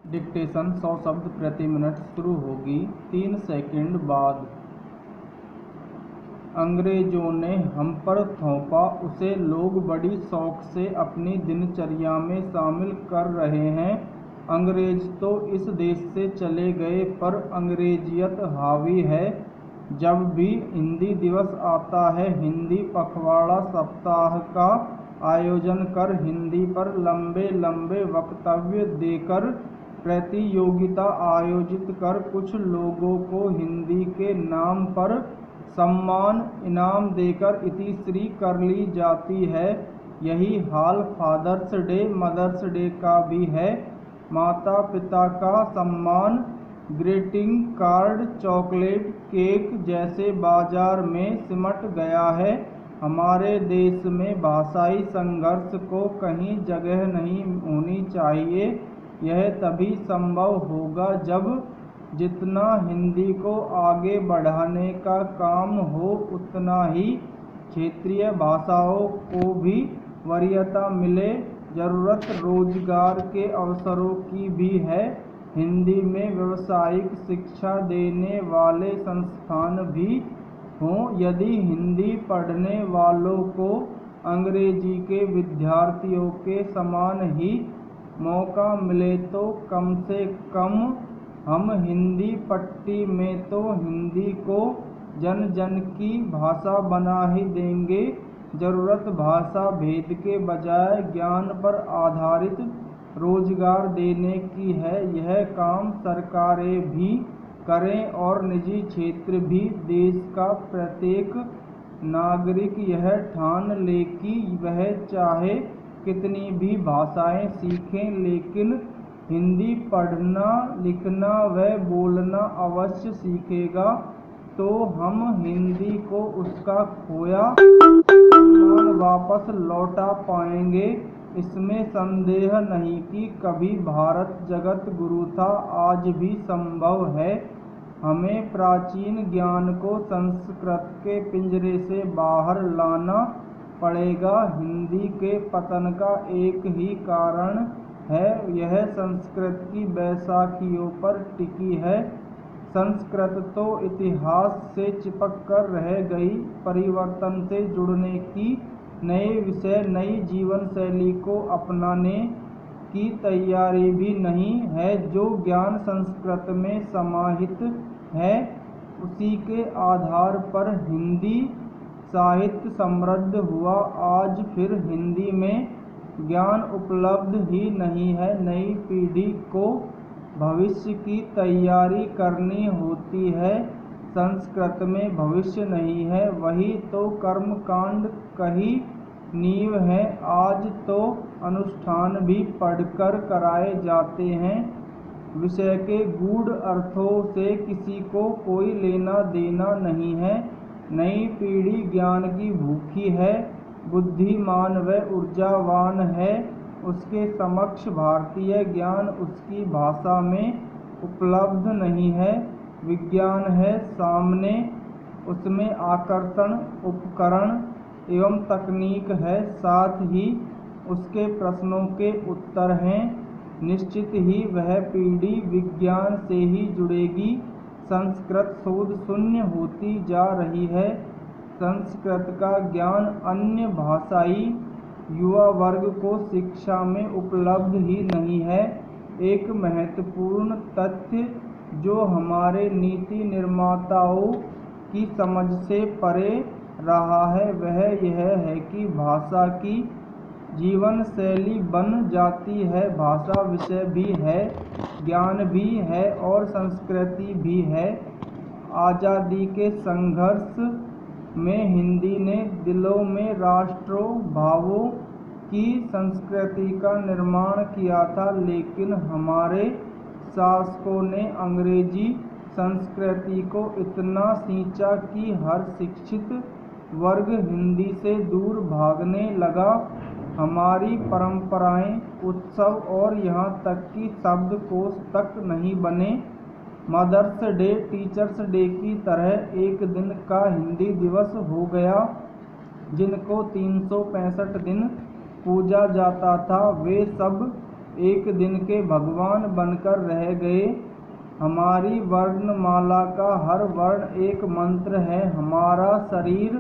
Dictation 100 शब्द प्रति minute शुरू होगी 3 सेकंड बाद। अंग्रेजों ने हम पर थोपा, उसे लोग बड़ी शौक से अपनी दिनचर्या में शामिल कर रहे हैं। अंग्रेज तो इस देश से चले गए, पर अंग्रेजियत हावी है। जब भी हिंदी दिवस आता है, हिंदी पखवाड़ा सप्ताह का आयोजन कर हिंदी पर लंबे लंबे वक्तव्य देकर प्रतियोगिता आयोजित कर कुछ लोगों को हिंदी के नाम पर सम्मान इनाम देकर इतिश्री कर ली जाती है। यही हाल फादर्स डे, मदर्स डे का भी है। माता पिता का सम्मान ग्रीटिंग कार्ड, चॉकलेट, केक जैसे बाजार में सिमट गया है। हमारे देश में भाषाई संघर्ष को कहीं जगह नहीं होनी चाहिए। यह तभी संभव होगा जब जितना हिंदी को आगे बढ़ाने का काम हो, उतना ही क्षेत्रीय भाषाओं को भी वरीयता मिले। जरूरत रोजगार के अवसरों की भी है। हिंदी में व्यावसायिक शिक्षा देने वाले संस्थान भी हों। यदि हिंदी पढ़ने वालों को अंग्रेजी के विद्यार्थियों के समान ही मौका मिले तो कम से कम हम हिंदी पट्टी में तो हिंदी को जन जन की भाषा बना ही देंगे। जरूरत भाषा भेद के बजाय ज्ञान पर आधारित रोजगार देने की है। यह काम सरकारें भी करें और निजी क्षेत्र भी। देश का प्रत्येक नागरिक यह ठान ले कि वह चाहे कितनी भी भाषाएं सीखें, लेकिन हिंदी पढ़ना, लिखना व बोलना अवश्य सीखेगा, तो हम हिंदी को उसका खोया सम्मान वापस लौटा पाएंगे। इसमें संदेह नहीं कि कभी भारत जगत गुरु था, आज भी संभव है। हमें प्राचीन ज्ञान को संस्कृत के पिंजरे से बाहर लाना पड़ेगा। हिंदी के पतन का एक ही कारण है, यह संस्कृत की बैसाखियों पर टिकी है। संस्कृत तो इतिहास से चिपक कर रह गई, परिवर्तन से जुड़ने की, नए विषय नई जीवन शैली को अपनाने की तैयारी भी नहीं है। जो ज्ञान संस्कृत में समाहित है, उसी के आधार पर हिंदी साहित्य समृद्ध हुआ। आज फिर हिंदी में ज्ञान उपलब्ध ही नहीं है। नई पीढ़ी को भविष्य की तैयारी करनी होती है। संस्कृत में भविष्य नहीं है, वही तो कर्मकांड कही नींव है। आज तो अनुष्ठान भी पढ़कर कराए जाते हैं। विषय के गूढ़ अर्थों से किसी को कोई लेना देना नहीं है। नई पीढ़ी ज्ञान की भूखी है, बुद्धिमान व ऊर्जावान है। उसके समक्ष भारतीय ज्ञान उसकी भाषा में उपलब्ध नहीं है। विज्ञान है सामने, उसमें आकर्षण उपकरण एवं तकनीक है, साथ ही उसके प्रश्नों के उत्तर हैं। निश्चित ही वह पीढ़ी विज्ञान से ही जुड़ेगी। संस्कृत शोध शून्य होती जा रही है। संस्कृत का ज्ञान अन्य भाषाई युवा वर्ग को शिक्षा में उपलब्ध ही नहीं है। एक महत्वपूर्ण तथ्य जो हमारे नीति निर्माताओं की समझ से परे रहा है, वह यह है कि भाषा की जीवन शैली बन जाती है। भाषा विषय भी है, ज्ञान भी है और संस्कृति भी है। आज़ादी के संघर्ष में हिंदी ने दिलों में राष्ट्रों भावों की संस्कृति का निर्माण किया था, लेकिन हमारे शासकों ने अंग्रेजी संस्कृति को इतना सींचा कि हर शिक्षित वर्ग हिंदी से दूर भागने लगा। हमारी परंपराएं, उत्सव और यहाँ तक कि शब्दकोश तक नहीं बने। मदर्स डे, टीचर्स डे की तरह एक दिन का हिंदी दिवस हो गया। जिनको 365 दिन पूजा जाता था, वे सब एक दिन के भगवान बनकर रह गए। हमारी वर्णमाला का हर वर्ण एक मंत्र है। हमारा शरीर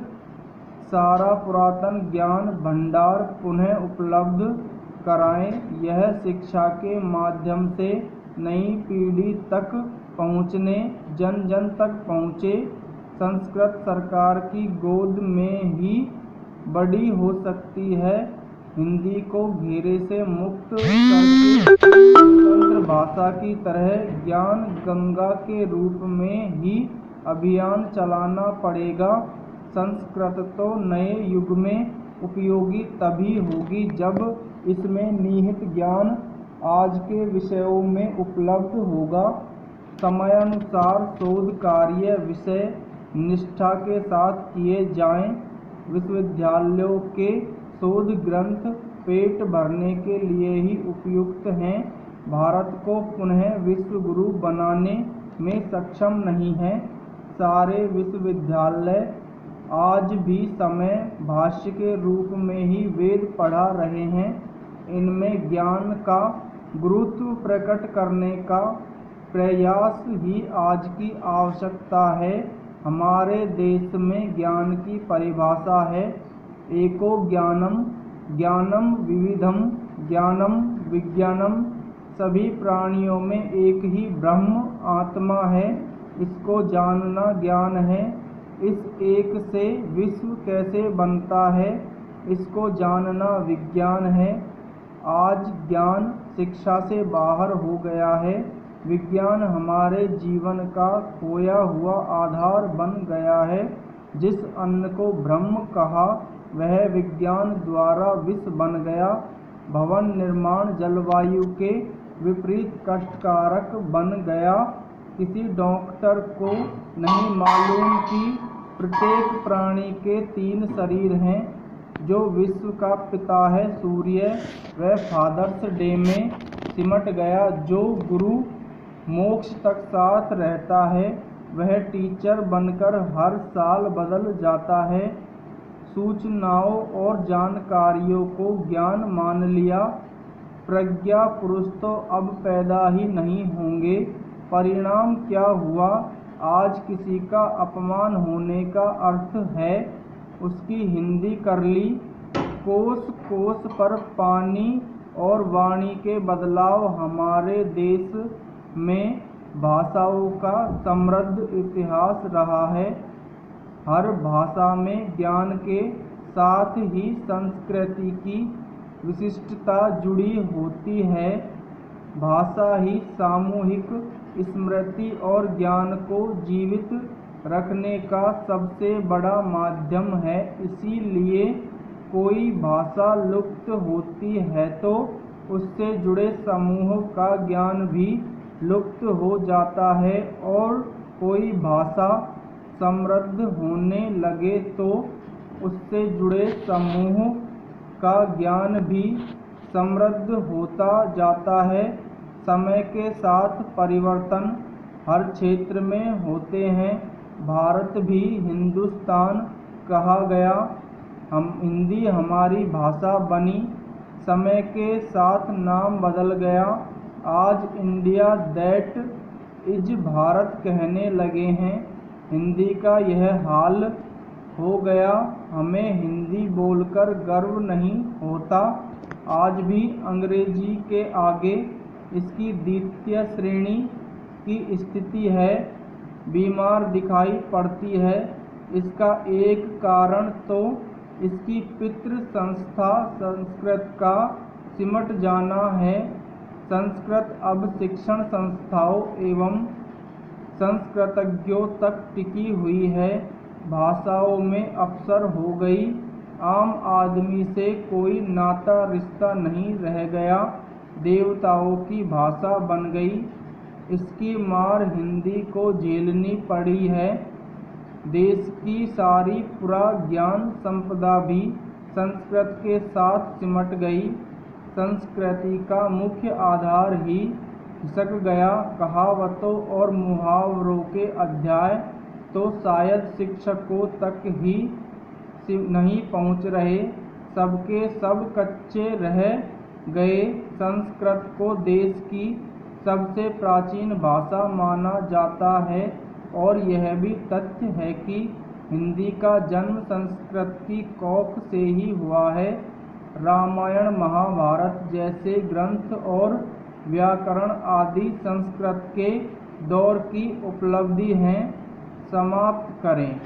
सारा पुरातन ज्ञान भंडार पुनः उपलब्ध कराएं। यह शिक्षा के माध्यम से नई पीढ़ी तक पहुँचने, जन जन तक पहुँचे। संस्कृत सरकार की गोद में ही बड़ी हो सकती है। हिंदी को घेरे से मुक्त करके स्वतंत्र भाषा की तरह ज्ञान गंगा के रूप में ही अभियान चलाना पड़ेगा। संस्कृत तो नए युग में उपयोगी तभी होगी जब इसमें निहित ज्ञान आज के विषयों में उपलब्ध होगा। समयानुसार शोध कार्य विषय निष्ठा के साथ किए जाएं। विश्वविद्यालयों के शोध ग्रंथ पेट भरने के लिए ही उपयुक्त हैं। भारत को पुनः विश्व गुरु बनाने में सक्षम नहीं है। सारे विश्वविद्यालय आज भी समय भाष्य के रूप में ही वेद पढ़ा रहे हैं। इनमें ज्ञान का गुरुत्व प्रकट करने का प्रयास ही आज की आवश्यकता है। हमारे देश में ज्ञान की परिभाषा है एको ज्ञानम, ज्ञानम विविधम, ज्ञानम विज्ञानम। सभी प्राणियों में एक ही ब्रह्म आत्मा है, इसको जानना ज्ञान है। इस एक से विश्व कैसे बनता है, इसको जानना विज्ञान है। आज ज्ञान शिक्षा से बाहर हो गया है। विज्ञान हमारे जीवन का खोया हुआ आधार बन गया है। जिस अन्न को ब्रह्म कहा वह विज्ञान द्वारा विष बन गया। भवन निर्माण जलवायु के विपरीत कष्टकारक बन गया। किसी डॉक्टर को नहीं मालूम कि प्रत्येक प्राणी के 3 शरीर हैं। जो विश्व का पिता है सूर्य, वह फादर्स डे में सिमट गया। जो गुरु मोक्ष तक साथ रहता है वह टीचर बनकर हर साल बदल जाता है। सूचनाओं और जानकारियों को ज्ञान मान लिया। प्रज्ञा पुरुष तो अब पैदा ही नहीं होंगे। परिणाम क्या हुआ? आज किसी का अपमान होने का अर्थ है उसकी हिंदी कर ली। कोस कोस पर पानी और वाणी के बदलाव। हमारे देश में भाषाओं का समृद्ध इतिहास रहा है। हर भाषा में ज्ञान के साथ ही संस्कृति की विशिष्टता जुड़ी होती है। भाषा ही सामूहिक स्मृति और ज्ञान को जीवित रखने का सबसे बड़ा माध्यम है। इसीलिए कोई भाषा लुप्त होती है तो उससे जुड़े समूह का ज्ञान भी लुप्त हो जाता है, और कोई भाषा समृद्ध होने लगे तो उससे जुड़े समूह का ज्ञान भी समृद्ध होता जाता है। समय के साथ परिवर्तन हर क्षेत्र में होते हैं। भारत भी हिंदुस्तान कहा गया। हिंदी हमारी भाषा बनी। समय के साथ नाम बदल गया। आज इंडिया दैट इज भारत कहने लगे हैं। हिंदी का यह हाल हो गया। हमें हिंदी बोलकर गर्व नहीं होता। आज भी अंग्रेजी के आगे इसकी द्वितीय श्रेणी की स्थिति है। बीमार दिखाई पड़ती है। इसका एक कारण तो इसकी पितृ संस्था संस्कृत का सिमट जाना है। संस्कृत अब शिक्षण संस्थाओं एवं संस्कृतज्ञों तक टिकी हुई है। भाषाओं में अवसर हो गई। आम आदमी से कोई नाता रिश्ता नहीं रह गया। देवताओं की भाषा बन गई। इसकी मार हिंदी को झेलनी पड़ी है। देश की सारी पुरा ज्ञान संपदा भी संस्कृत के साथ सिमट गई। संस्कृति का मुख्य आधार ही खिसक गया। कहावतों और मुहावरों के अध्याय तो शायद शिक्षकों तक ही नहीं पहुंच रहे। सबके सब कच्चे रह गए। संस्कृत को देश की सबसे प्राचीन भाषा माना जाता है और यह भी तथ्य है कि हिंदी का जन्म संस्कृत की कोख से ही हुआ है। रामायण महाभारत जैसे ग्रंथ और व्याकरण आदि संस्कृत के दौर की उपलब्धि हैं। समाप्त करें।